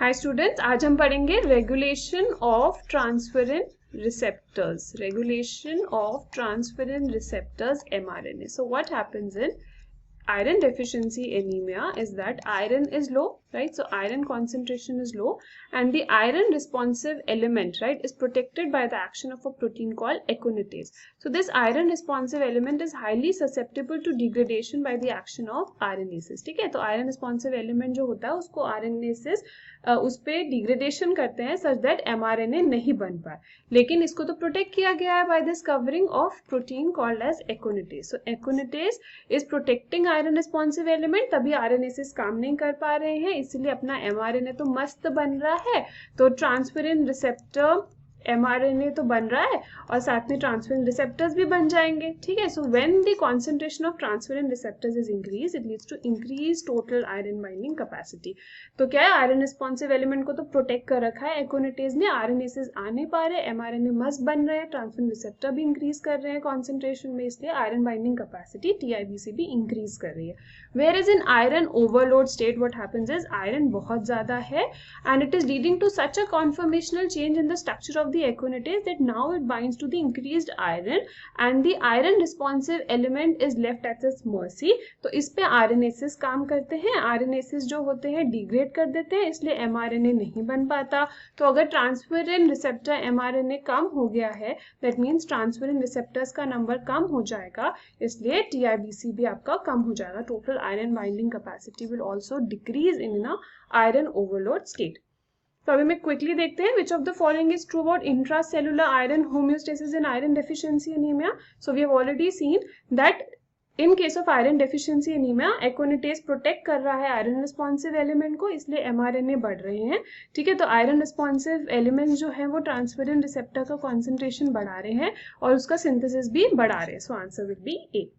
Hi students, आज हम पढ़ेंगे regulation of transferrin receptors mRNA. So what happens in iron deficiency anemia is that iron is low, right? So iron concentration is low and the iron responsive element, right, is protected by the action of a protein called aconitase. So this iron responsive element is highly susceptible to degradation by the action of RNases. ठीक है, तो iron responsive element जो होता है उसको RNases उस पे degradation करते हैं सच दैट mRNA नहीं बन पाए, लेकिन इसको तो प्रोटेक्ट किया गया है by this covering of protein called as aconitase. So aconitase is protecting iron responsive element, तभी आरएनएसेस काम नहीं कर पा रहे हैं, इसीलिए अपना एमआरएनए तो मस्त बन रहा है, तो ट्रांसफेरिन रिसेप्टर एमआरएनए तो बन रहा है और साथ में ट्रांसफेरिन रिसेप्टर्स भी बन जाएंगे. ठीक है, so when the concentration of transferrin receptors is increase, it leads to increase total iron binding capacity. तो क्या है, आयरन रिस्पॉन्सिव एलिमेंट को तो प्रोटेक्ट कर रखा है एकोनिटेज ने, आरएनएसेस आ नहीं पा रहे, एमआरएनए मस्त बन रहे हैं, ट्रांसफेरिन रिसेप्टर भी इंक्रीज कर रहे हैं कॉन्सेंट्रेशन में, इसलिए आयरन बाइंडिंग कैपेसिटी टीआईबीसी भी इंक्रीज कर रही है. Where is in iron overload state what happens is iron बहुत ज्यादा है and it is leading to such a conformational change in the structure of the aconitase that now it binds to the increased iron and the iron responsive element is left at its mercy. तो इस पे RNases काम करते हैं, RNases जो होते हैं degrade कर देते हैं, इसलिए mRNA नहीं बन पाता. तो अगर ट्रांसफेरिन रिसेप्टर mRNA कम हो गया है, दैट मीन्स ट्रांसफेरिन रिसेप्टर्स का नंबर कम हो जाएगा, इसलिए TIBC भी आपका कम हो जाएगा. Total iron binding capacity will also decrease in a iron overload state. तो अभी मैं क्विकली देखते हैं which of the following is true about intracellular iron homeostasis in iron deficiency anaemia. So we have already seen that in case of iron deficiency anaemia aconitase protect कर रहा है iron responsive element को, इसलिए mRNA बढ़ रहे हैं. ठीक है, तो आयरन रिस्पॉन्सिव एलिमेंट जो है वो ट्रांसफेरिन रिसेप्टर का कॉन्सेंट्रेशन बढ़ा रहे हैं और उसका सिंथेसिस भी बढ़ा रहे हैं. So answer will be A.